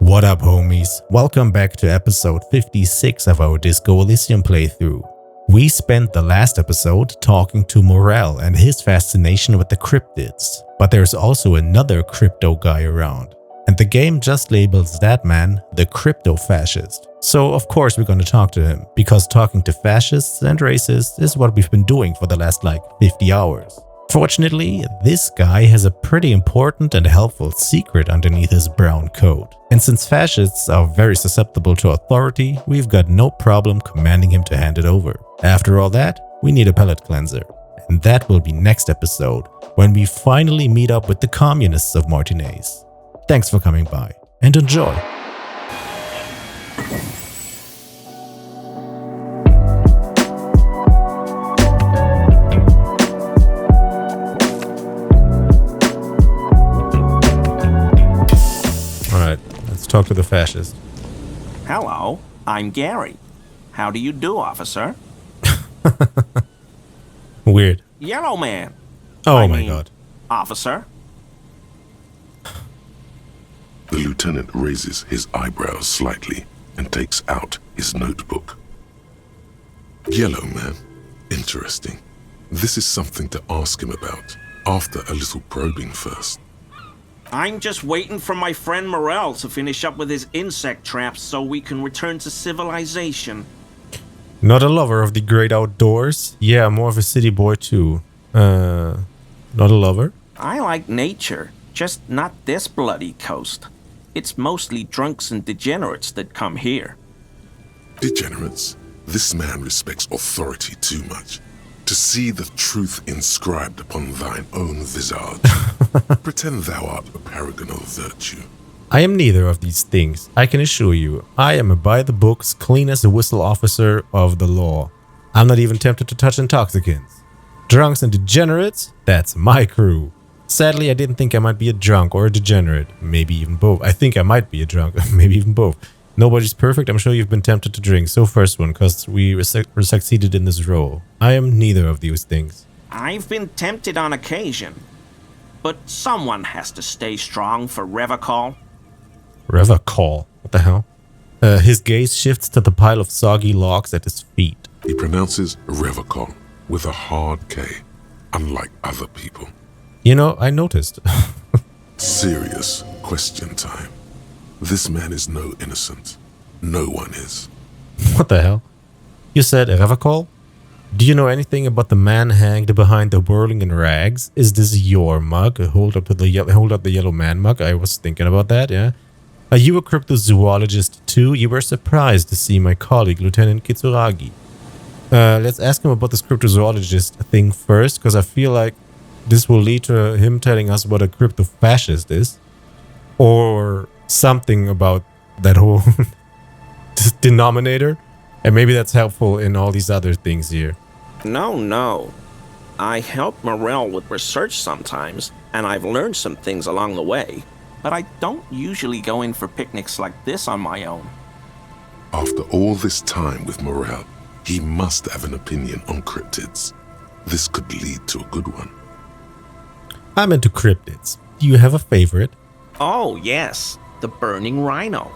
What up, homies? Welcome back to episode 56 of our Disco Elysium playthrough. We spent the last episode talking to Morel and his fascination with the cryptids, but there's also another crypto guy around. And the game just labels that man the Crypto Fascist. So of course we're gonna talk to him, because talking to fascists and racists is what we've been doing for the last 50 hours. Fortunately, this guy has a pretty important and helpful secret underneath his brown coat. And since fascists are very susceptible to authority, we've got no problem commanding him to hand it over. After all that, we need a palate cleanser. And that will be next episode, when we finally meet up with the communists of Martinez. Thanks for coming by, and enjoy! Talk to the fascist. Hello, I'm Gary. How do you do, officer? Weird. Yellow man. Oh my god. Officer? The lieutenant raises his eyebrows slightly and takes out his notebook. Yellow man. Interesting. This is something to ask him about, after a little probing first. I'm just waiting for my friend Morel to finish up with his insect traps so we can return to civilization. Not a lover of the great outdoors? Yeah, more of a city boy too. Not a lover? I like nature, just not this bloody coast. It's mostly drunks and degenerates that come here. Degenerates? This man respects authority too much. To see the truth inscribed upon thine own visage. Pretend thou art a paragon of virtue. I am neither of these things, I can assure you. I am a by-the-books, clean-as-a-whistle officer of the law. I'm not even tempted to touch intoxicants. Drunks and degenerates? That's my crew. Sadly, I didn't think I might be a drunk or a degenerate. Maybe even both. I think I might be a drunk, maybe even both. Nobody's perfect, I'm sure you've been tempted to drink. So first one, cause we succeeded in this role. I am neither of these things. I've been tempted on occasion. But someone has to stay strong for Revacol. Revacol? What the hell? His gaze shifts to the pile of soggy logs at his feet. He pronounces Revacol with a hard K, unlike other people. You know, I noticed. Serious question time. This man is no innocent. No one is. What the hell? You said Revacol? Do you know anything about the man hanged behind the whirling in rags? Is this your mug? Hold up the yellow man mug. I was thinking about that, yeah. Are you a cryptozoologist too? You were surprised to see my colleague, Lieutenant Kitsuragi. Let's ask him about this cryptozoologist thing first, because I feel like this will lead to him telling us what a crypto fascist is. Or something about that whole denominator. And maybe that's helpful in all these other things here. No. I help Morel with research sometimes, and I've learned some things along the way. But I don't usually go in for picnics like this on my own. After all this time with Morel, he must have an opinion on cryptids. This could lead to a good one. I'm into cryptids. Do you have a favorite? Oh, yes. The burning rhino.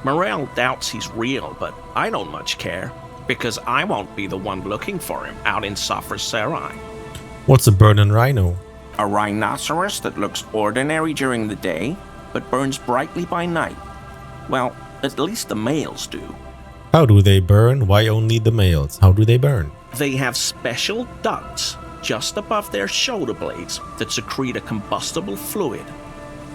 Morel doubts he's real, but I don't much care, because I won't be the one looking for him out in Safra Serai. What's a burning rhino? A rhinoceros that looks ordinary during the day, but burns brightly by night. Well, at least the males do. How do they burn? Why only the males? How do they burn? They have special ducts just above their shoulder blades that secrete a combustible fluid.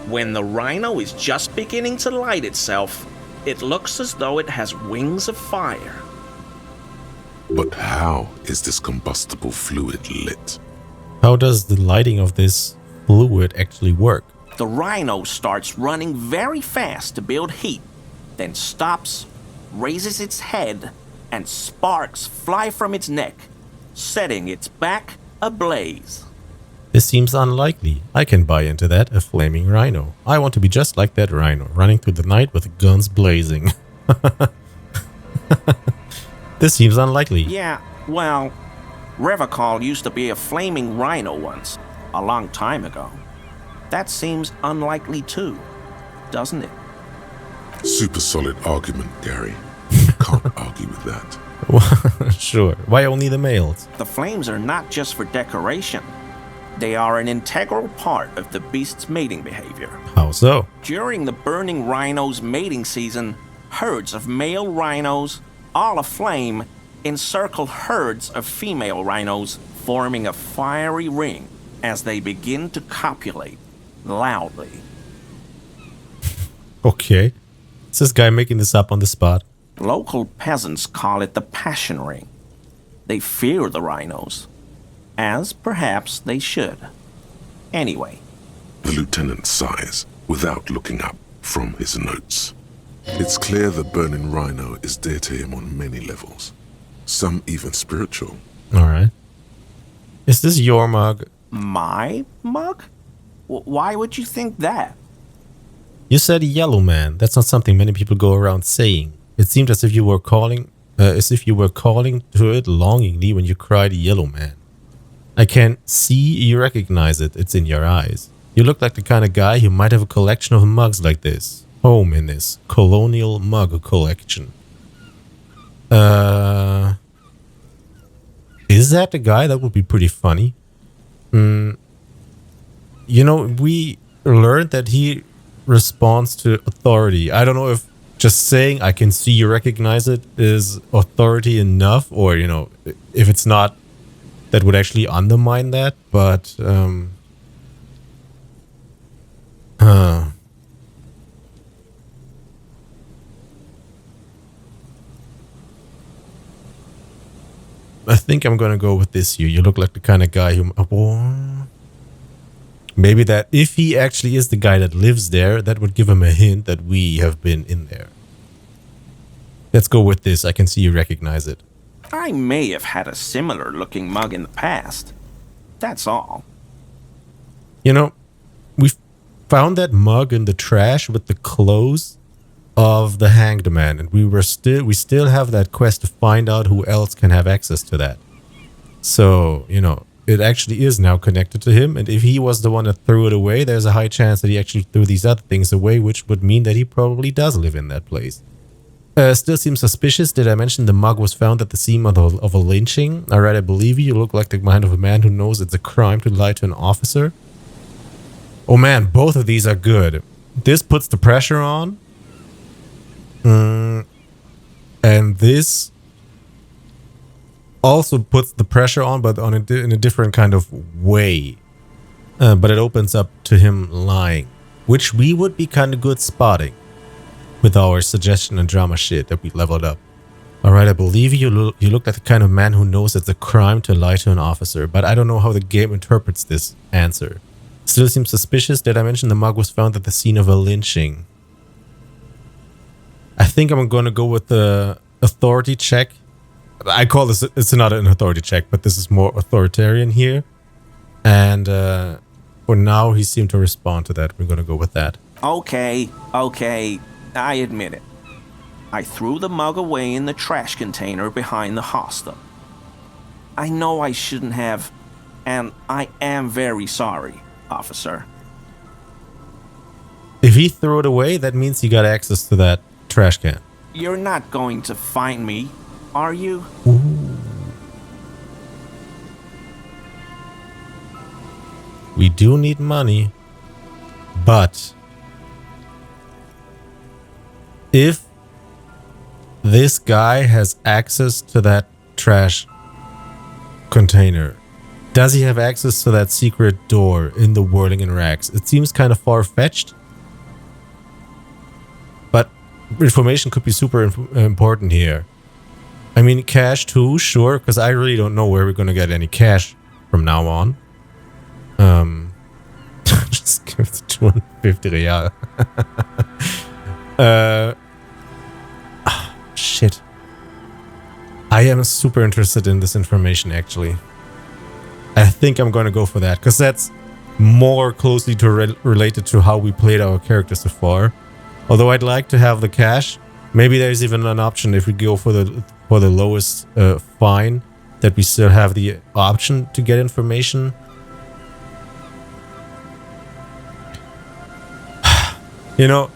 When the rhino is just beginning to light itself, it looks as though it has wings of fire. But how is this combustible fluid lit? How does the lighting of this fluid actually work? The rhino starts running very fast to build heat, then stops, raises its head, and sparks fly from its neck, setting its back ablaze. This seems unlikely. I can buy into that, a flaming rhino. I want to be just like that rhino, running through the night with guns blazing. This seems unlikely. Yeah, well, Revacol used to be a flaming rhino once, a long time ago. That seems unlikely too, doesn't it? Super solid argument, Gary. Can't argue with that. Sure. Why only the males? The flames are not just for decoration. They are an integral part of the beast's mating behavior. How so? During the burning rhino's mating season, herds of male rhinos, all aflame, encircle herds of female rhinos, forming a fiery ring as they begin to copulate loudly. Okay. Is this guy making this up on the spot? Local peasants call it the passion ring. They fear the rhinos, as perhaps they should. Anyway. The lieutenant sighs without looking up from his notes. It's clear the burning rhino is dear to him on many levels, some even spiritual. Alright. Is this your mug? My mug? Why would you think that? You said yellow man. That's not something many people go around saying. It seemed as if you were calling to it longingly when you cried yellow man. I can see you recognize it. It's in your eyes. You look like the kind of guy who might have a collection of mugs like this. Home in this colonial mug collection. Is that the guy? That would be pretty funny. You know, we learned that he responds to authority. I don't know if just saying I can see you recognize it is authority enough, or, you know, if it's not, that would actually undermine that, but I think I'm gonna go with this here. You look like the kind of guy who... maybe that if he actually is the guy that lives there, that would give him a hint that we have been in there. Let's go with this. I can see you recognize it. I may have had a similar looking mug in the past. That's all. You know, we found that mug in the trash with the clothes of the hanged man, and we still have that quest to find out who else can have access to that. So, you know, it actually is now connected to him, and if he was the one that threw it away, there's a high chance that he actually threw these other things away, which would mean that he probably does live in that place. Still seems suspicious. Did I mention the mug was found at the scene of a lynching? Alright, I believe you. You look like the mind of a man who knows it's a crime to lie to an officer. Oh man, both of these are good. This puts the pressure on. And this also puts the pressure on, but on in a different kind of way. But it opens up to him lying, which we would be kind of good spotting with our suggestion and drama shit that we leveled up. Alright, I believe you look like the kind of man who knows it's a crime to lie to an officer, but I don't know how the game interprets this answer. Still seems suspicious. Did I mention the mug was found at the scene of a lynching? I think I'm going to go with the authority check. I call this, it's not an authority check, but this is more authoritarian here. And for now, he seemed to respond to that. We're going to go with that. Okay, I admit it. I threw the mug away in the trash container behind the hostel. I know I shouldn't have, and I am very sorry, officer. If he threw it away, that means he got access to that trash can. You're not going to find me, are you? Ooh. We do need money, but if this guy has access to that trash container, does he have access to that secret door in the Whirling in Rags? It seems kind of far-fetched, but information could be super important here. I mean, cash too, sure, because I really don't know where we're going to get any cash from now on. Just give it 250 real. Shit. I am super interested in this information, actually. I think I'm going to go for that, because that's more closely related to how we played our characters so far. Although I'd like to have the cash. Maybe there's even an option if we go for the lowest fine, that we still have the option to get information. You know,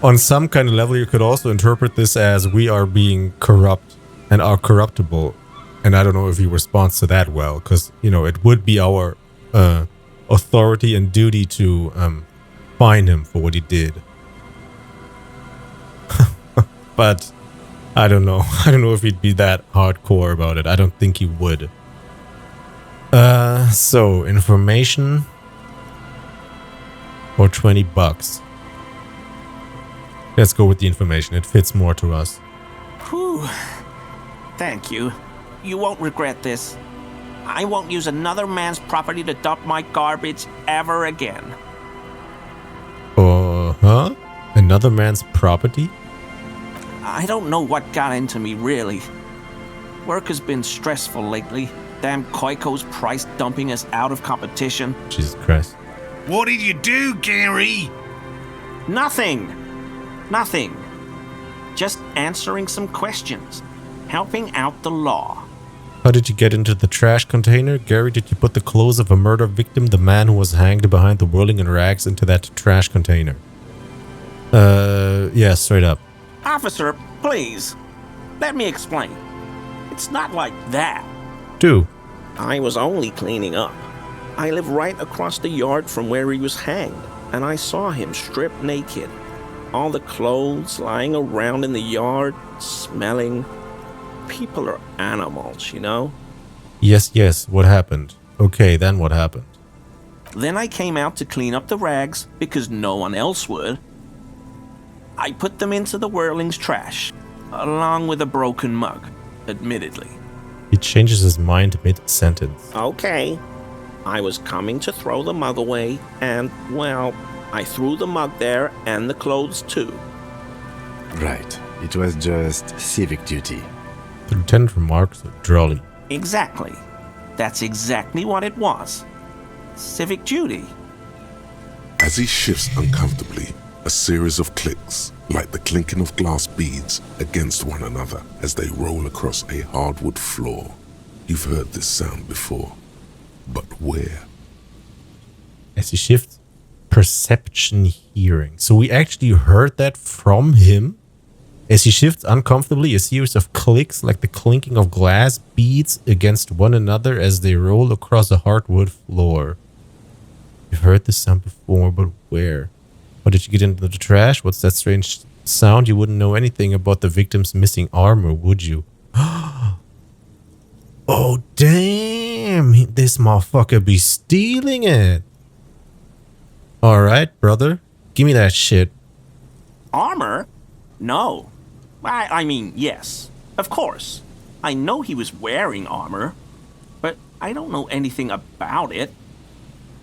on some kind of level, you could also interpret this as we are being corrupt and are corruptible. And I don't know if he responds to that well, because, you know, it would be our authority and duty to fine him for what he did. But I don't know. I don't know if he'd be that hardcore about it. I don't think he would. So, information or $20. Let's go with the information. It fits more to us. Whew. Thank you. You won't regret this. I won't use another man's property to dump my garbage ever again. Huh? Another man's property? I don't know what got into me, really. Work has been stressful lately. Damn Koiko's price dumping us out of competition. Jesus Christ. What did you do, Gary? Nothing. Just answering some questions. Helping out the law. How did you get into the trash container? Gary, did you put the clothes of a murder victim, the man who was hanged behind the whirling in rags, into that trash container? Yeah, straight up. Officer, please. Let me explain. It's not like that. Do. I was only cleaning up. I live right across the yard from where he was hanged, and I saw him stripped naked. All the clothes lying around in the yard, smelling. People are animals, you know? Yes, what happened? Okay, then what happened? Then I came out to clean up the rags because no one else would. I put them into the whirling's trash, along with a broken mug, admittedly. He changes his mind mid-sentence. Okay. I was coming to throw the mug away, and, well, I threw the mug there and the clothes too. Right. It was just civic duty. The lieutenant remarks drolly. Exactly. That's exactly what it was. Civic duty. As he shifts uncomfortably, a series of clicks, like the clinking of glass beads against one another as they roll across a hardwood floor. You've heard this sound before, but where? As he shifts, perception hearing. So we actually heard that from him. As he shifts uncomfortably, a series of clicks like the clinking of glass beads against one another as they roll across a hardwood floor. You've heard this sound before, but where? How did you get into the trash? What's that strange sound? You wouldn't know anything about the victim's missing armor, would you? Oh, damn. This motherfucker be stealing it. Alright, brother. Give me that shit. Armor? No. I mean, yes. Of course. I know he was wearing armor, but I don't know anything about it.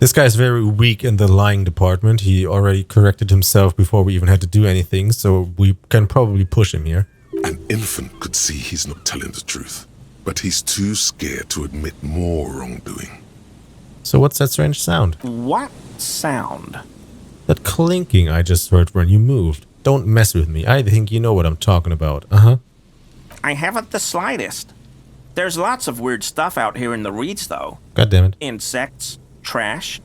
This guy's very weak in the lying department. He already corrected himself before we even had to do anything, so we can probably push him here. An infant could see he's not telling the truth, but he's too scared to admit more wrongdoing. So what's that strange sound? What sound? That clinking I just heard when you moved. Don't mess with me. I think you know what I'm talking about. Uh-huh. I haven't the slightest. There's lots of weird stuff out here in the reeds, though. God damn it. Insects, trash.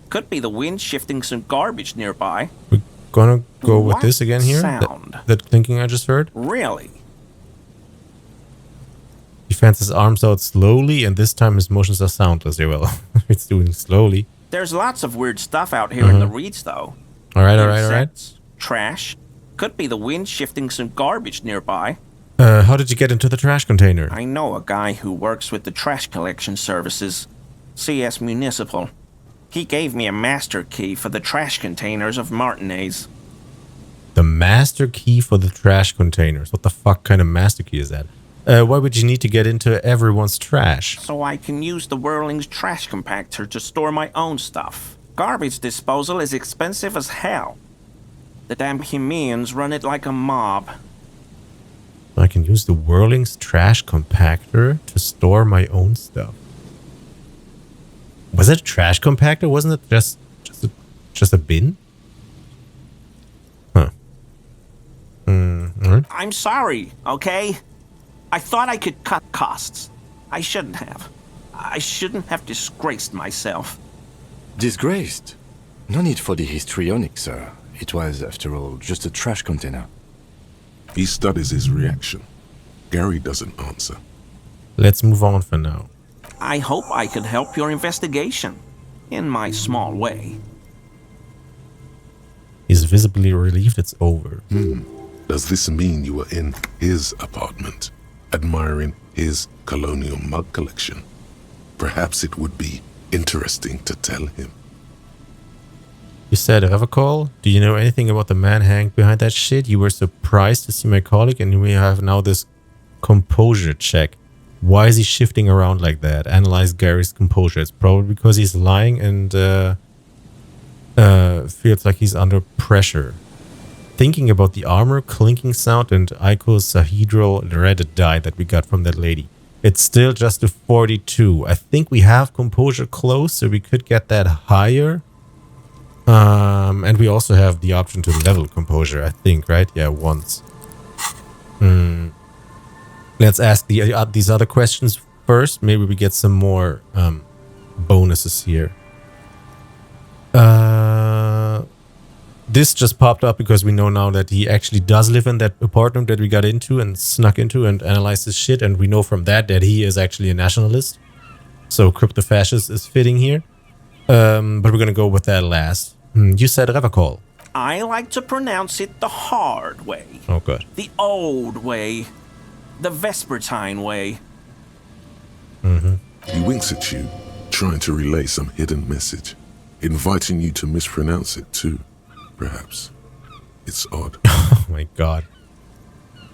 Could be the wind shifting some garbage nearby. We're gonna go with What this again here? sound? That clinking I just heard? Really? He fans his arms out slowly, and this time his motions are soundless. Yeah, well, it's doing slowly. There's lots of weird stuff out here in the reeds, though. Alright. Insects, trash. Could be the wind shifting some garbage nearby. How did you get into the trash container? I know a guy who works with the trash collection services. CS Municipal. He gave me a master key for the trash containers of Martinez. The master key for the trash containers. What the fuck kind of master key is that? Why would you need to get into everyone's trash? So I can use the Whirling's trash compactor to store my own stuff. Garbage disposal is expensive as hell. The damn Hemians run it like a mob. I can use the Whirling's trash compactor to store my own stuff. Was it a trash compactor? Wasn't it just a bin? Huh. Alright. I'm sorry, okay? I thought I could cut costs. I shouldn't have. I shouldn't have disgraced myself. Disgraced? No need for the histrionic, sir. It was, after all, just a trash container. He studies his reaction. Gary doesn't answer. Let's move on for now. I hope I could help your investigation, in my small way. He's visibly relieved it's over. Does this mean you were in his apartment, admiring his colonial mug collection? Perhaps it would be interesting to tell him. You said Revacol? Do you know anything about the man hanged behind that shit? You were surprised to see my colleague, and we have now this composure check. Why is he shifting around like that? Analyze Gary's composure. It's probably because he's lying and feels like he's under pressure. Thinking about the armor, clinking sound, and icosahedral red dye that we got from that lady. It's still just a 42. I think we have composure close, so we could get that higher. And we also have the option to level composure, I think, right? Yeah, once. Let's ask these other questions first. Maybe we get some more bonuses here. This just popped up because we know now that he actually does live in that apartment that we got into and snuck into and analyzed his shit. And we know from that he is actually a nationalist. So Crypto Fascist is fitting here. But we're going to go with that last. You said Revacol. I like to pronounce it the hard way. Oh, good. The old way. The Vespertine way. He winks at you, trying to relay some hidden message, inviting you to mispronounce it too, perhaps. It's odd. Oh my god.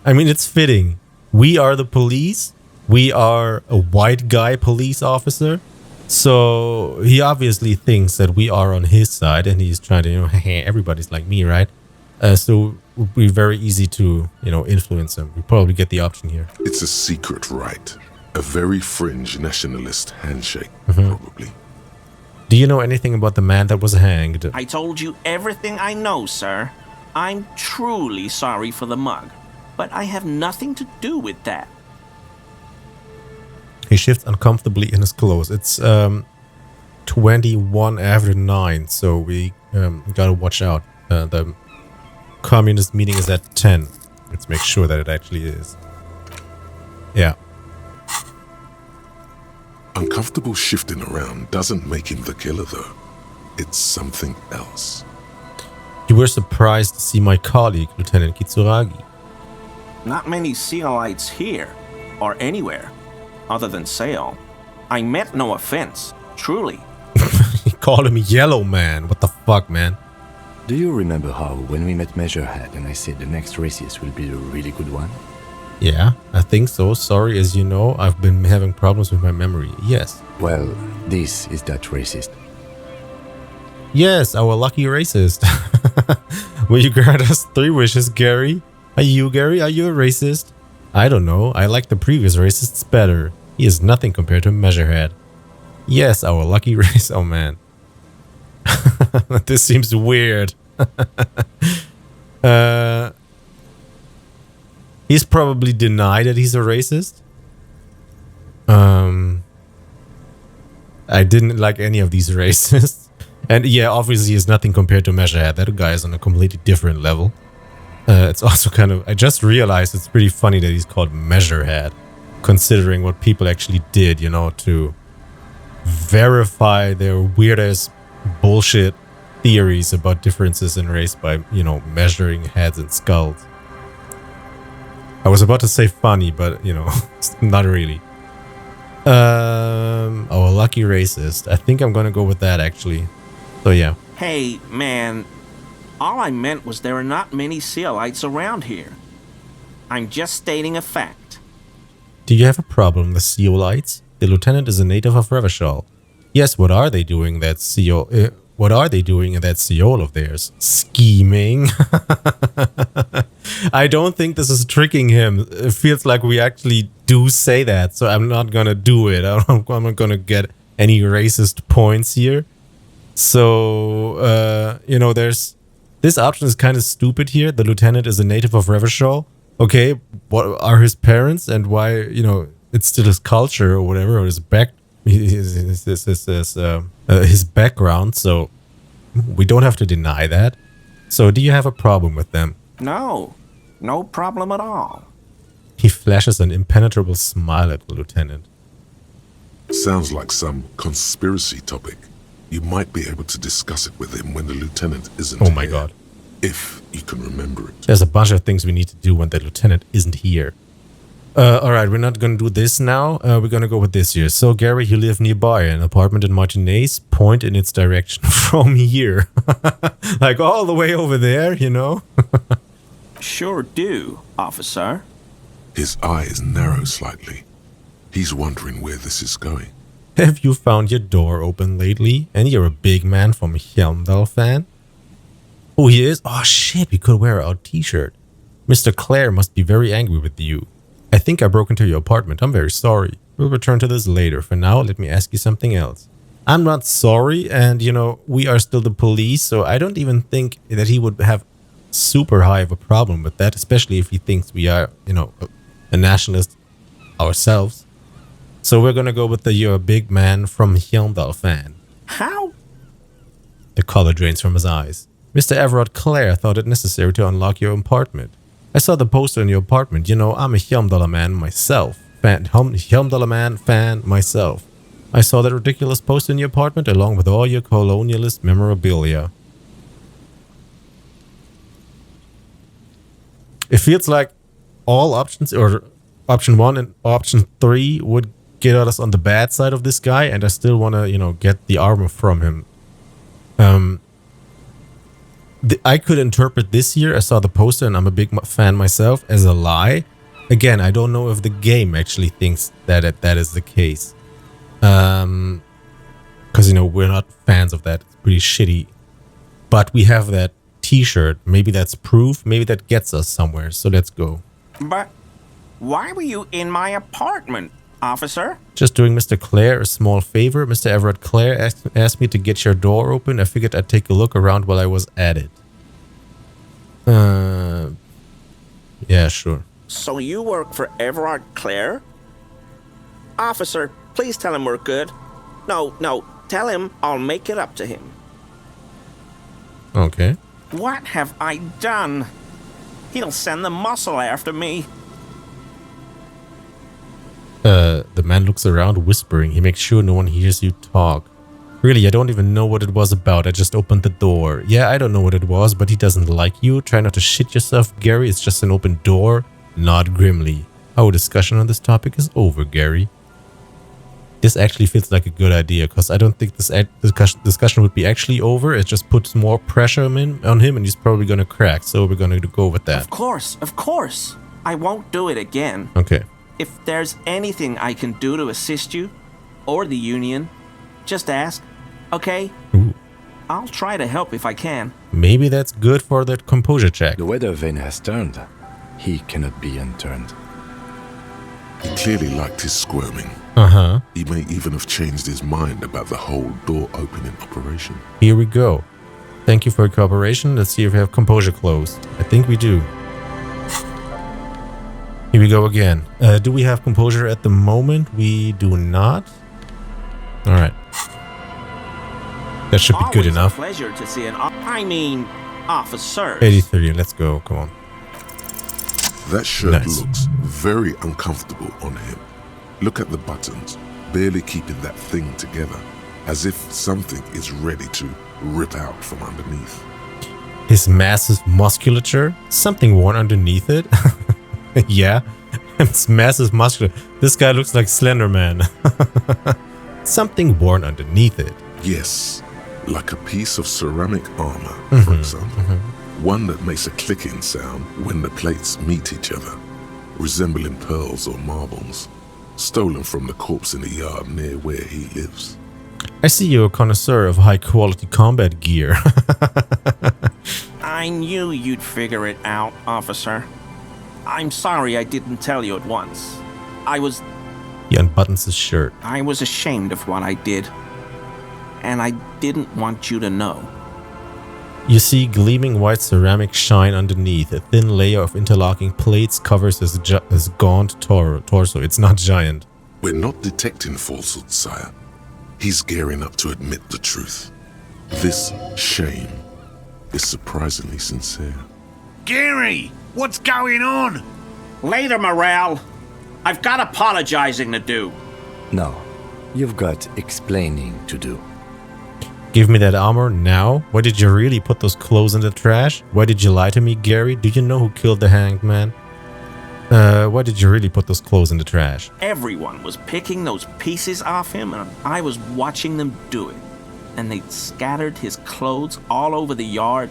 I mean, it's fitting. We are the police. We are a white guy police officer. So he obviously thinks that we are on his side and he's trying to, everybody's like me, right? So it would be very easy to, influence him. We probably get the option here. It's a secret rite. A very fringe nationalist handshake, probably. Do you know anything about the man that was hanged? I told you everything I know, sir. I'm truly sorry for the mug, but I have nothing to do with that. He shifts uncomfortably in his clothes. It's 21 after 9, so we gotta watch out. The communist meeting is at 10. Let's make sure that it actually is. Yeah. Uncomfortable shifting around doesn't make him the killer, though. It's something else. You were surprised to see my colleague, Lieutenant Kitsuragi. Not many Sealites here, or anywhere, other than Sail. I meant no offense, truly. He called him Yellow Man. What the fuck, man? Do you remember how, when we met Measurehead and I said the next racist will be the really good one? Yeah, I think so. Sorry, as you know, I've been having problems with my memory. Yes. Well, this is that racist. Yes, our lucky racist. Will you grant us 3 wishes, Gary? Are you, Gary? Are you a racist? I don't know. I like the previous racists better. He is nothing compared to Measurehead. Yes, our lucky race. Oh, man. This seems weird. He's probably denied that he's a racist. I didn't like any of these racists. And yeah, obviously he's nothing compared to Measurehead. That guy is on a completely different level. It's also kind of... I just realized it's pretty funny that he's called Measurehead, considering what people actually did, to verify their weird-ass bullshit theories about differences in race by, measuring heads and skulls. I was about to say funny, but, not really. Our lucky racist. I think I'm gonna go with that, actually. So, yeah. Hey, man. All I meant was there are not many Sealites around here. I'm just stating a fact. Do you have a problem with Seolites? The lieutenant is a native of Revachol. Yes, what are they doing that what are they doing in that Seol of theirs? Scheming. I don't think this is tricking him. It feels like we actually do say that, so I'm not gonna do it. I'm not gonna get any racist points here. So, there's... This option is kind of stupid here. The lieutenant is a native of Revachol. Okay, what are his parents and why, it's still his culture or whatever, or his background, so we don't have to deny that. So do you have a problem with them? No, no problem at all. He flashes an impenetrable smile at the lieutenant. Sounds like some conspiracy topic. You might be able to discuss it with him when the lieutenant isn't Oh my here, god. if you can remember it. There's a bunch of things we need to do when the lieutenant isn't here. Alright, we're not gonna do this now. We're gonna go with this here. So, Gary, you live nearby, an apartment in Martinez. Point in its direction from here. Like all the way over there, you know? Sure do, officer. His eyes narrow slightly. He's wondering where this is going. Have you found your door open lately? And you're a big man from Helmdall fan? Oh, he is? Oh shit, we could wear our t-shirt. Mr. Clare must be very angry with you. I think I broke into your apartment. I'm very sorry. We'll return to this later. For now, let me ask you something else. I'm not sorry, and you know, we are still the police, so I don't even think that he would have super high of a problem with that, especially if he thinks we are, you know, a nationalist ourselves. So we're gonna go with the you're a big man from Helmdall fan. How? The color drains from his eyes. Mr. Everard Clare thought it necessary to unlock your apartment. I saw the poster in your apartment. You know, I'm a Helmdall man myself. Helmdall man fan myself. I saw that ridiculous poster in your apartment along with all your colonialist memorabilia. It feels like all options, or option 1 and option 3, would get us on the bad side of this guy, and I still want to, you know, get the armor from him. I could interpret this here, I saw the poster and I'm a big fan myself, as a lie. Again, I don't know if the game actually thinks that that is the case. Because, you know, we're not fans of that. It's pretty shitty. But we have that t-shirt. Maybe that's proof. Maybe that gets us somewhere. So let's go. But why were you in my apartment, officer? Just doing Mr. Clare a small favor. Mr. Everett Clare asked me to get your door open. I figured I'd take a look around while I was at it. Yeah, sure. So you work for Everard Clare? Officer, please tell him we're good. No, tell him I'll make it up to him. Okay. What have I done? He'll send the muscle after me. The man looks around, whispering. He makes sure no one hears you talk. Really, I don't even know what it was about. I just opened the door. Yeah, I don't know what it was, but he doesn't like you. Try not to shit yourself, Gary. It's just an open door. Nod grimly. Our discussion on this topic is over, Gary. This actually feels like a good idea, because I don't think this discussion would be actually over. It just puts more pressure on him, and he's probably going to crack. So we're going to go with that. Of course. I won't do it again. Okay. If there's anything I can do to assist you, or the Union, just ask, okay? Ooh. I'll try to help if I can. Maybe that's good for that composure check. The weather vane has turned. He cannot be unturned. He clearly liked his squirming. Uh-huh. He may even have changed his mind about the whole door opening operation. Here we go. Thank you for your cooperation. Let's see if we have composure closed. I think we do. Here we go again. Do we have composure at the moment? We do not. All right. That should be good enough. Always a pleasure to see officers. 83, let's go. Come on. That shirt Nice. looks very uncomfortable on him. Look at the buttons, barely keeping that thing together, as if something is ready to rip out from underneath. His massive musculature. Something worn underneath it. Yeah. It's massive musculature. This guy looks like Slender Man. Something worn underneath it. Yes, like a piece of ceramic armor, for example. One that makes a clicking sound when the plates meet each other, resembling pearls or marbles, stolen from the corpse in the yard near where he lives. I see you're a connoisseur of high-quality combat gear. I knew you'd figure it out, officer. I'm sorry I didn't tell you at once. He unbuttons his shirt. I was ashamed of what I did. And I didn't want you to know. You see gleaming white ceramic shine underneath. A thin layer of interlocking plates covers his gaunt torso. It's not giant. We're not detecting falsehood, sire. He's gearing up to admit the truth. This shame, is surprisingly sincere. Gary, what's going on? Later, Morale. I've got apologizing to do. No, you've got explaining to do. Give me that armor now. Why did you really put those clothes in the trash? Why did you lie to me, Gary? Do you know who killed the hanged man? Why did you really put those clothes in the trash? Everyone was picking those pieces off him, and I was watching them do it. And they'd scattered his clothes all over the yard.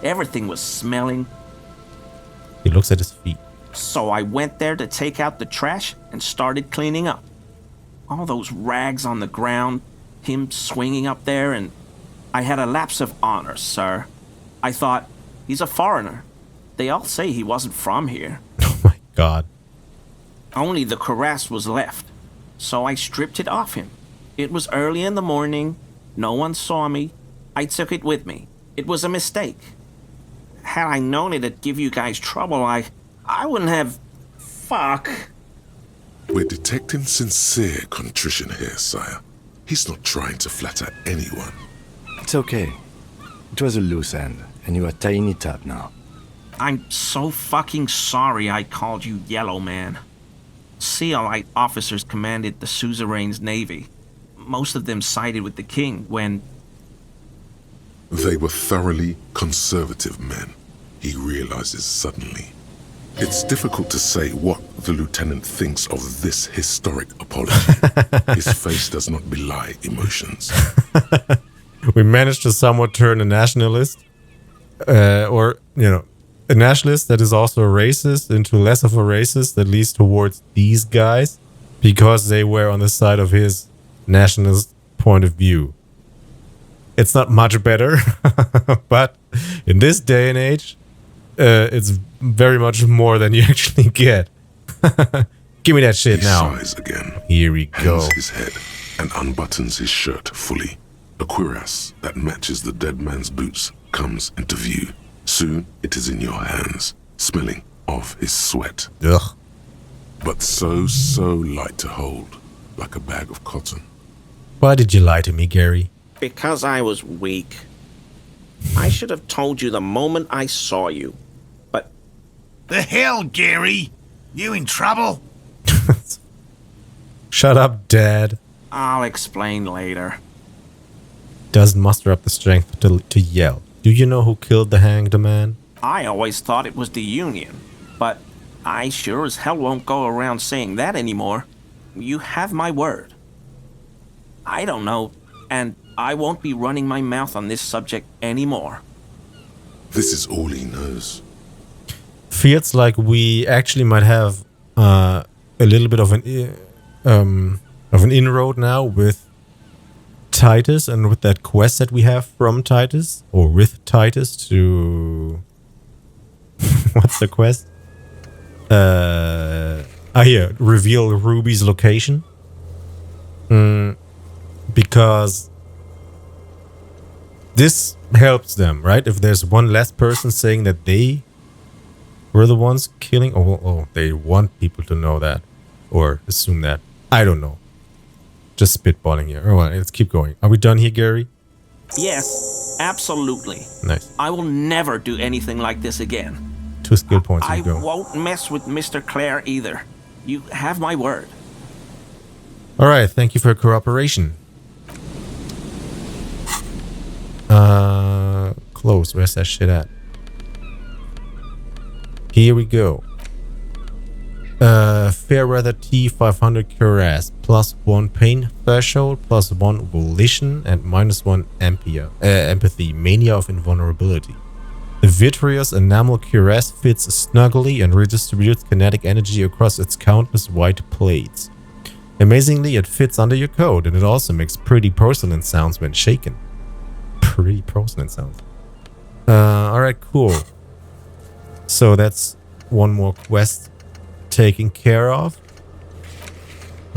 Everything was smelling. He looks at his feet. So I went there to take out the trash and started cleaning up. All those rags on the ground, him swinging up there, and I had a lapse of honor, sir. I thought, he's a foreigner. They all say he wasn't from here. Oh my god. Only the cuirass was left, so I stripped it off him. It was early in the morning. No one saw me. I took it with me. It was a mistake. Had I known it'd give you guys trouble, I wouldn't have... Fuck. We're detecting sincere contrition here, sire. He's not trying to flatter anyone. It's okay. It was a loose end, and you are tying it up now. I'm so fucking sorry I called you Yellow Man. Seolite officers commanded the suzerain's navy. Most of them sided with the king when... They were thoroughly conservative men, he realizes suddenly. It's difficult to say what the lieutenant thinks of this historic apology. His face does not belie emotions. We managed to somewhat turn a nationalist, or, you know, a nationalist that is also a racist into less of a racist, at least towards these guys, because they were on the side of his nationalist point of view. It's not much better, but in this day and age, it's very much more than you actually get. Give me that shit He now. sighs again, Here we go. hangs his head, and unbuttons his shirt fully. A cuirass that matches the dead man's boots comes into view. Soon it is in your hands, smelling of his sweat. Ugh. But so light to hold, like a bag of cotton. Why did you lie to me, Gary? Because I was weak. I should have told you the moment I saw you. But The hell, Gary? You in trouble? Shut up, Dad. I'll explain later. Doesn't muster up the strength to yell. Do you know who killed the hanged man? I always thought it was the Union, but I sure as hell won't go around saying that anymore. You have my word. I don't know, and I won't be running my mouth on this subject anymore. This is all he knows. Feels like we actually might have a little bit of an inroad now with Titus and with that quest that we have from Titus, or with Titus to... What's the quest? Here, reveal Ruby's location. Because this helps them, right? If there's one less person saying that they were the ones killing, oh, they want people to know that or assume that. I don't know. Just spitballing here. All right, let's keep going. Are we done here, Gary? Yes, absolutely. Nice. I will never do anything like this again. 2 skill points. I You go. won't mess with Mr. Clare either. You have my word. All right. Thank you for your cooperation. Close. Where's that shit at? Here we go. Fairweather T500 Cuirass, +1 pain threshold, +1 volition, and -1 empathy, mania of invulnerability. The vitreous enamel cuirass fits snugly and redistributes kinetic energy across its countless white plates. Amazingly, it fits under your coat, and it also makes pretty porcelain sounds when shaken. Pretty porcelain sounds. Alright, cool. So that's one more quest taken care of.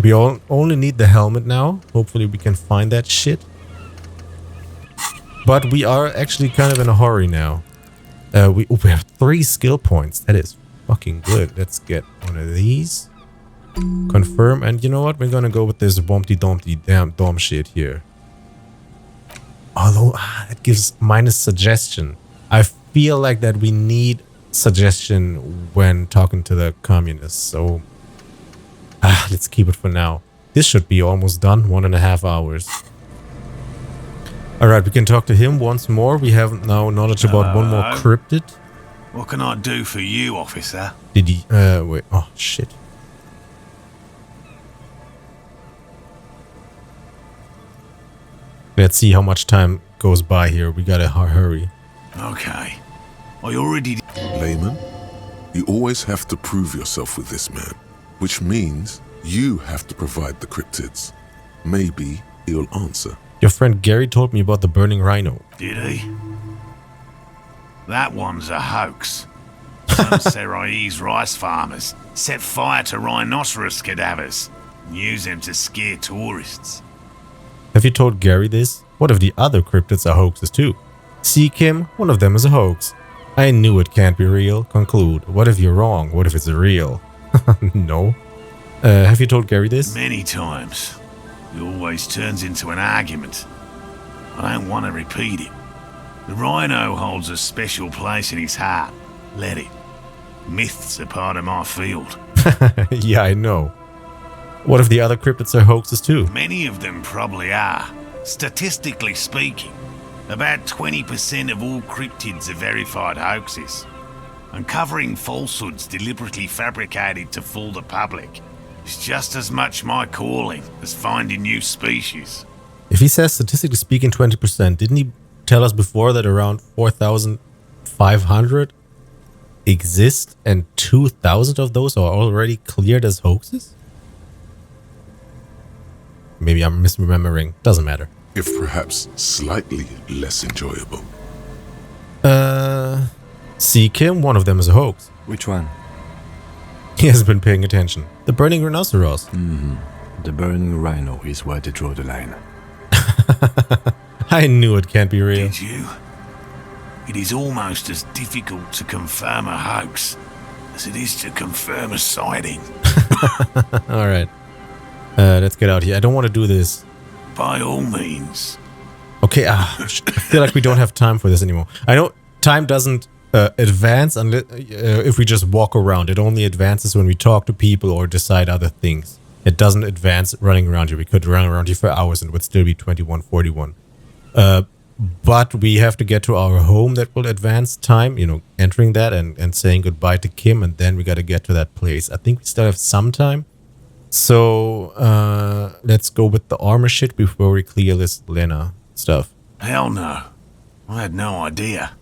We only need the helmet now. Hopefully we can find that shit. But we are actually kind of in a hurry now. We have 3 skill points. That is fucking good. Let's get one of these. Confirm. And you know what? We're gonna go with this Bumpty Dumpty damn dumb shit here. Although, it gives minus suggestion. I feel like that we need suggestion when talking to the communists. So let's keep it for now. This should be almost done. 1.5 hours. All right, we can talk to him once more. We have now knowledge about one more cryptid. What can I do for you, officer? Did he? Wait. Oh, shit. Let's see how much time goes by here. We gotta hurry. Okay. I already... Layman, you always have to prove yourself with this man, which means you have to provide the cryptids. Maybe he'll answer. Your friend Gary told me about the burning rhino. Did he? That one's a hoax. Some Seraise rice farmers set fire to rhinoceros cadavers and use them to scare tourists. Have you told Gary this? What if the other cryptids are hoaxes too? See, Kim, one of them is a hoax. I knew it can't be real. Conclude. What if you're wrong? What if it's real? No. Have you told Gary this? Many times. It always turns into an argument. I don't want to repeat it. The rhino holds a special place in his heart. Let it. Myths are part of my field. Yeah, I know. What if the other cryptids are hoaxes too? Many of them probably are. Statistically speaking, about 20% of all cryptids are verified hoaxes. Uncovering falsehoods deliberately fabricated to fool the public is just as much my calling as finding new species. If he says statistically speaking 20%, didn't he tell us before that around 4,500 exist and 2,000 of those are already cleared as hoaxes? Maybe I'm misremembering. Doesn't matter. If perhaps slightly less enjoyable. See, Kim, one of them is a hoax. Which one? He hasn't been paying attention. The burning rhinoceros. The burning rhino is where they draw the line. I knew it can't be real. Did you? It is almost as difficult to confirm a hoax as it is to confirm a sighting. All right. Let's get out here. I don't want to do this. By all means. Okay, I feel like we don't have time for this anymore. I know time doesn't advance unless, if we just walk around. It only advances when we talk to people or decide other things. It doesn't advance running around here. We could run around here for hours and it would still be 21:41. But we have to get to our home that will advance time, you know, entering that and saying goodbye to Kim, and then we got to get to that place. I think we still have some time. So let's go with the armor shit before we clear this Lena stuff. Hell no. I had no idea.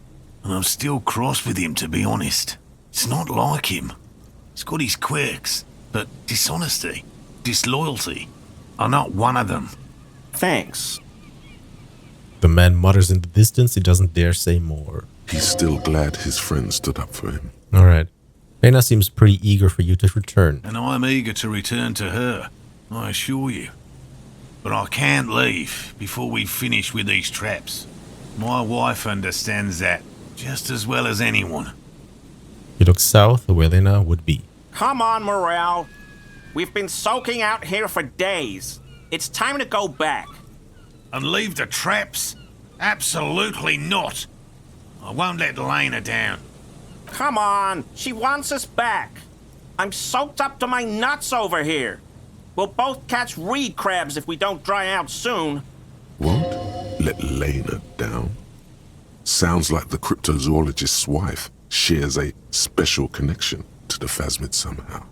And I'm still cross with him, to be honest. It's not like him. He's got his quirks, but dishonesty, disloyalty are not one of them. Thanks. The man mutters in the distance. He doesn't dare say more. He's still glad his friend stood up for him. All right. Lena seems pretty eager for you to return. And I'm eager to return to her, I assure you. But I can't leave before we finish with these traps. My wife understands that just as well as anyone. You look south where Lena would be. Come on, Morale. We've been soaking out here for days. It's time to go back. And leave the traps? Absolutely not. I won't let Lena down. Come on, she wants us back. I'm soaked up to my nuts over here. We'll both catch reed crabs if we don't dry out soon. Won't let Lena down? Sounds like the cryptozoologist's wife shares a special connection to the Phasmid somehow.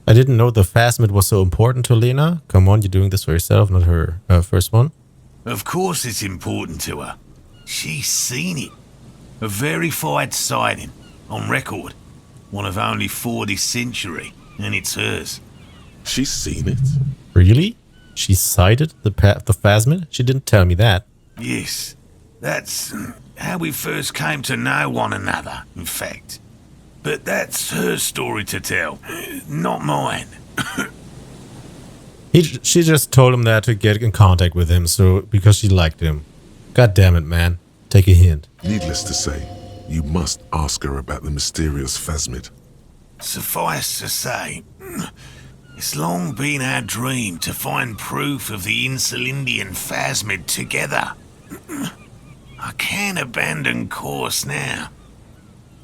I didn't know the Phasmid was so important to Lena. Come on, you're doing this for yourself, not her first one. Of course it's important to her. She's seen it. A verified sighting, on record. One of only 4 this century, and it's hers. She's seen it? Really? She sighted the Phasmid? She didn't tell me that. Yes. That's how we first came to know one another, in fact. But that's her story to tell, not mine. She just told him that to get in contact with him, so because she liked him. God damn it, man. Take a hint. Needless to say, you must ask her about the mysterious Phasmid. Suffice to say, it's long been our dream to find proof of the Insulindian Phasmid together. I can't abandon course now.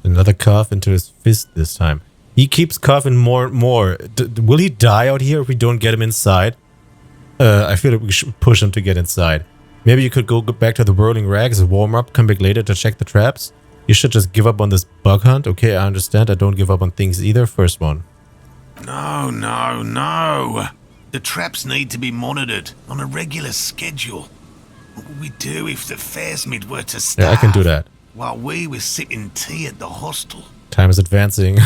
Another cough into his fist this time. He keeps coughing more and more. Will he die out here if we don't get him inside? I feel like we should push him to get inside. Maybe you could go back to the whirling rags, warm up, come back later to check the traps. You should just give up on this bug hunt. Okay, I understand. I don't give up on things either. First one. No. The traps need to be monitored on a regular schedule. What would we do if the phasmid were to starve? Yeah, I can do that. While we were sipping tea at the hostel. Time is advancing.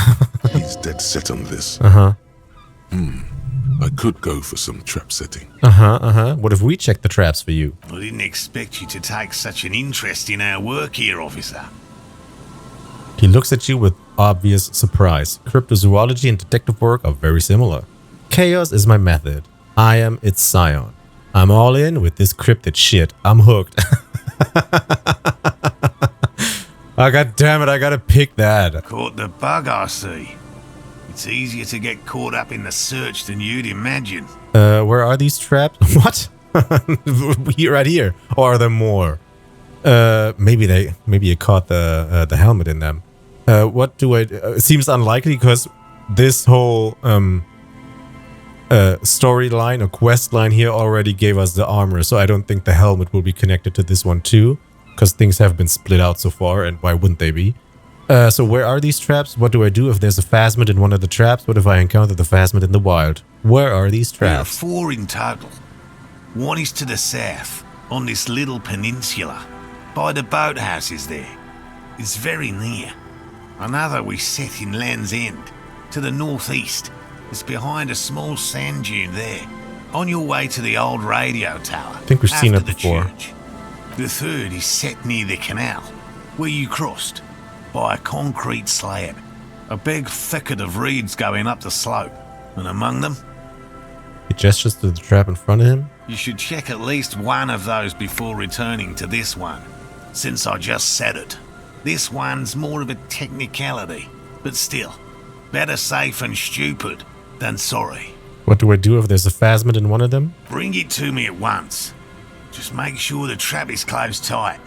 He's dead set on this. Uh-huh. I could go for some trap setting. What if we check the traps for you? I didn't expect you to take such an interest in our work here, officer. He looks at you with obvious surprise. Cryptozoology and detective work are very similar. Chaos is my method. I am its scion. I'm all in with this cryptid shit. I'm hooked. Oh, God damn it, I gotta pick that. Caught the bug, I see. It's easier to get caught up in the search than you'd imagine. Where are these traps? What? Right here. Or are there more? Maybe you caught the helmet in them. What do I... seems unlikely because this whole storyline or quest line here already gave us the armor, so I don't think the helmet will be connected to this one too, because things have been split out so far, and why wouldn't they be? So where are these traps? What do I do if there's a phasmid in one of the traps? What if I encounter the phasmid in the wild? Where are these traps? There are 4 in total. One is to the south, on this little peninsula, by the boathouses there. It's very near. Another we set in Land's End, to the northeast. It's behind a small sand dune there, on your way to the old radio tower. I think we've seen it before. Church. The third is set near the canal, where you crossed, by a concrete slab. A big thicket of reeds going up the slope, and among them... He gestures to the trap in front of him. You should check at least one of those before returning to this one, since I just said it. This one's more of a technicality, but still, better safe and stupid than sorry. What do I do if there's a phasmid in one of them? Bring it to me at once. Just make sure the trap is closed tight.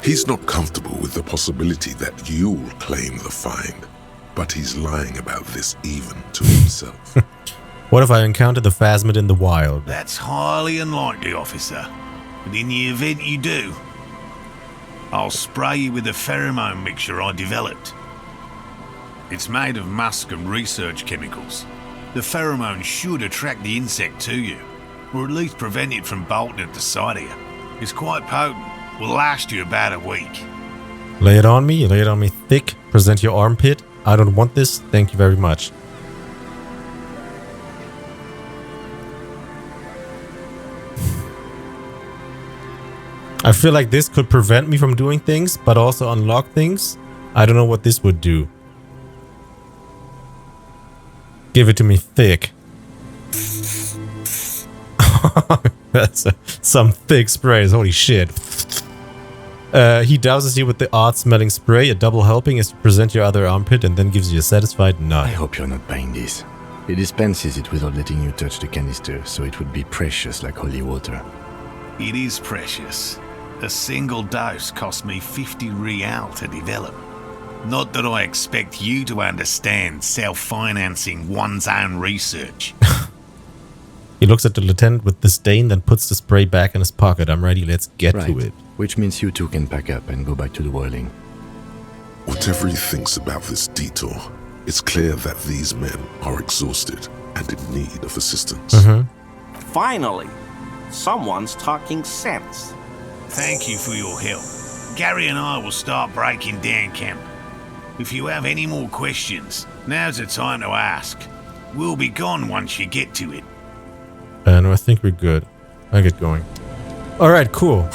He's not comfortable with the possibility that you'll claim the find, but he's lying about this even to himself. What if I encounter the phasmid in the wild? That's highly unlikely, officer. But in the event you do, I'll spray you with a pheromone mixture I developed. It's made of musk and research chemicals. The pheromone should attract the insect to you, or at least prevent it from bolting at the sight of you. It's quite potent. Will last you about a week. Lay it on me. Lay it on me thick. Present your armpit. I don't want this. Thank you very much. I feel like this could prevent me from doing things, but also unlock things. I don't know what this would do. Give it to me thick. That's some thick sprays. Holy shit. He douses you with the odd-smelling spray. A double helping is to present your other armpit and then gives you a satisfied nod. I hope you're not buying this. He dispenses it without letting you touch the canister, so it would be precious like holy water. It is precious. A single dose cost me 50 real to develop. Not that I expect you to understand self-financing one's own research. He looks at the lieutenant with disdain, then puts the spray back in his pocket. I'm ready, let's get to it. Which means you two can pack up and go back to the whirling. Whatever he thinks about this detour, it's clear that these men are exhausted and in need of assistance. Finally, someone's talking sense. Thank you for your help. Gary and I will start breaking down camp. If you have any more questions, now's the time to ask. We'll be gone once you get to it. No, I think we're good. I'll get going. Alright, cool.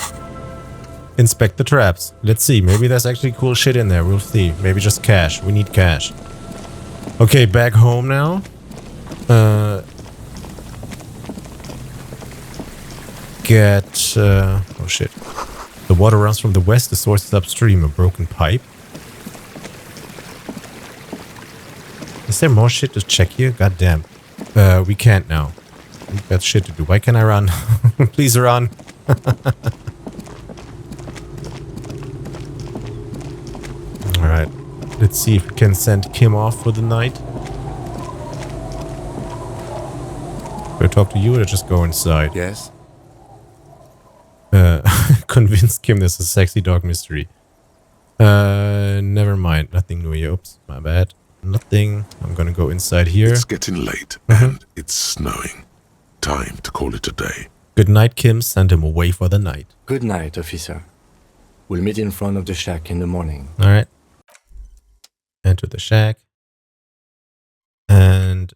Inspect the traps. Let's see. Maybe there's actually cool shit in there. We'll see. Maybe just cash. We need cash. Okay, back home now. Oh shit. The water runs from the west. The source is upstream. A broken pipe. Is there more shit to check here? God damn. We can't now. We've got shit to do. Why can't I run? Please run. Let's see if we can send Kim off for the night. Do I talk to you or just go inside? Yes? Convince Kim there's a sexy dog mystery. Never mind. Nothing new here. Oops, my bad. Nothing. I'm gonna go inside here. It's getting late and it's snowing. Time to call it a day. Good night, Kim. Send him away for the night. Good night, officer. We'll meet in front of the shack in the morning. Alright. Enter the shack. And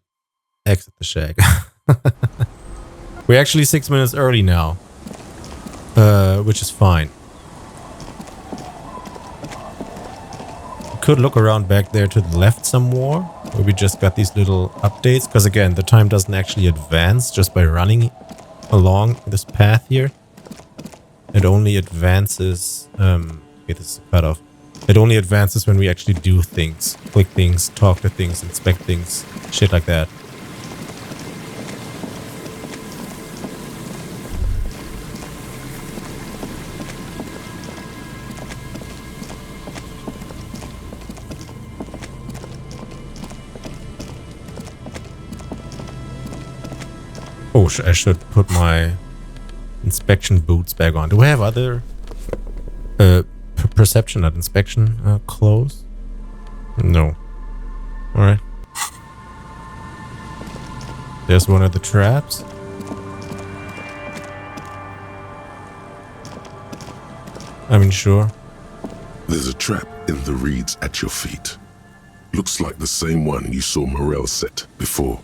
exit the shack. We're actually 6 minutes early now. Which is fine. We could look around back there to the left some more. Where we just got these little updates. Because again, the time doesn't actually advance just by running along this path here. It only advances... okay, this is cut off. It only advances when we actually do things. Click things, talk to things, inspect things. Shit like that. Oh, I should put my inspection boots back on. Do I have other perception, not inspection, clothes? No. Alright. There's one of the traps. I mean, sure. There's a trap in the reeds at your feet. Looks like the same one you saw Morel set before.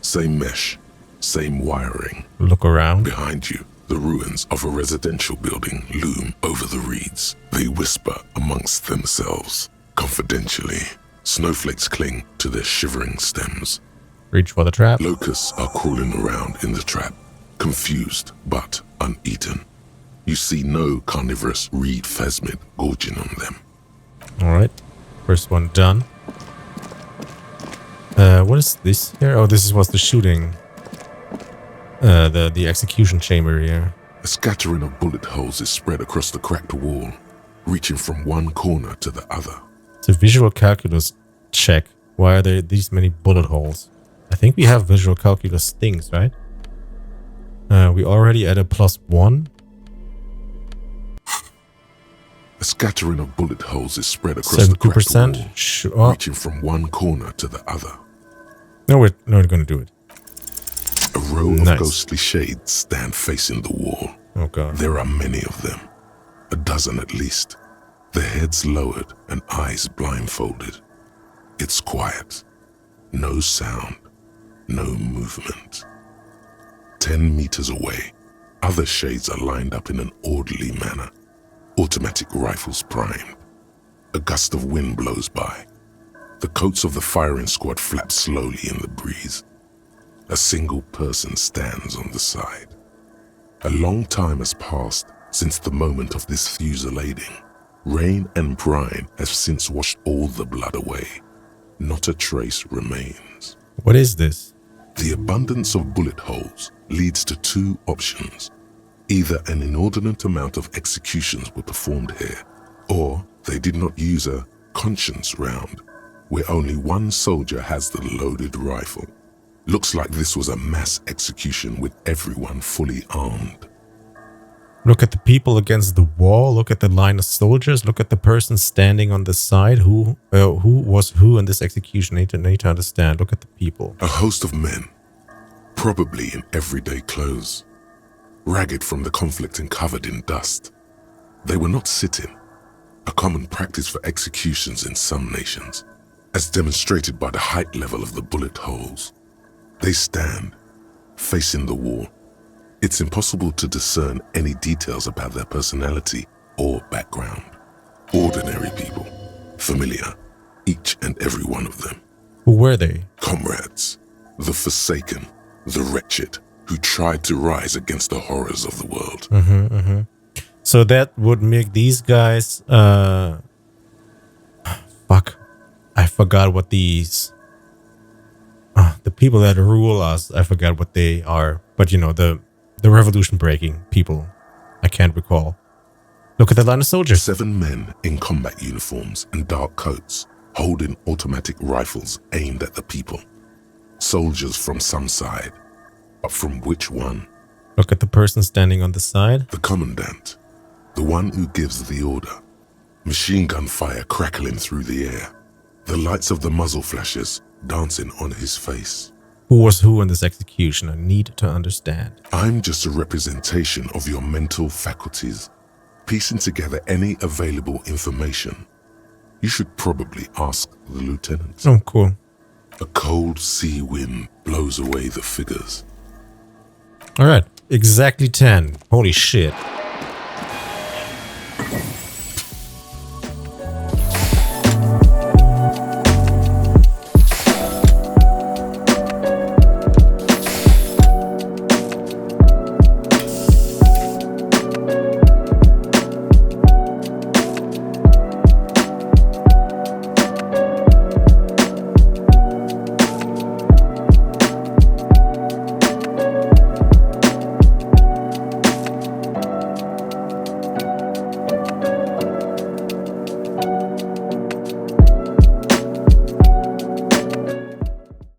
Same mesh. Same wiring. Look around. Behind you, the ruins of a residential building loom over the reeds. They whisper amongst themselves. Confidentially, snowflakes cling to their shivering stems. Reach for the trap. Locusts are crawling around in the trap, confused but uneaten. You see no carnivorous reed phasmid gorging on them. Alright. First one done. What is this here? Oh, this was the shooting. The execution chamber here. A scattering of bullet holes is spread across the cracked wall, reaching from one corner to the other. It's a visual calculus check. Why are there these many bullet holes? I think we have visual calculus things, right? We already at a +1. A scattering of bullet holes is spread across the cracked wall, Sure. reaching from one corner to the other. No, we're not going to do it. A row of Nice. ghostly shades stand facing the wall. Oh god. There are many of them, a dozen at least, their heads lowered and eyes blindfolded. It's quiet, no sound, no movement. 10 meters away, other shades are lined up in an orderly manner, automatic rifles primed. A gust of wind blows by. The coats of the firing squad flap slowly in the breeze. A single person stands on the side. A long time has passed since the moment of this fusillading. Rain and brine have since washed all the blood away. Not a trace remains. What is this? The abundance of bullet holes leads to two options. Either an inordinate amount of executions were performed here, or they did not use a conscience round, where only one soldier has the loaded rifle. Looks like this was a mass execution with everyone fully armed. Look at the people against the wall. Look at the line of soldiers. Look at the person standing on the side. Who was who in this execution? Need to understand. Look at the people. A host of men, probably in everyday clothes, ragged from the conflict and covered in dust. They were not sitting, a common practice for executions in some nations, as demonstrated by the height level of the bullet holes. They stand, facing the wall. It's impossible to discern any details about their personality or background. Ordinary people, familiar, each and every one of them. Who were they? Comrades, the forsaken, the wretched, who tried to rise against the horrors of the world. So that would make these guys, fuck. I forgot what these, the people that rule us, I forgot what they are. But you know, the revolution breaking people. I can't recall. Look at the line of soldiers. 7 men in combat uniforms and dark coats, holding automatic rifles aimed at the people. Soldiers from some side, but from which one? Look at the person standing on the side. The commandant, the one who gives the order. Machine gun fire crackling through the air. The lights of the muzzle flashes dancing on his face. Who was who in this execution? I need to understand. I'm just a representation of your mental faculties, piecing together any available information. You should probably ask the lieutenant. Oh, cool. A cold sea wind blows away the figures. Alright, exactly 10. Holy shit.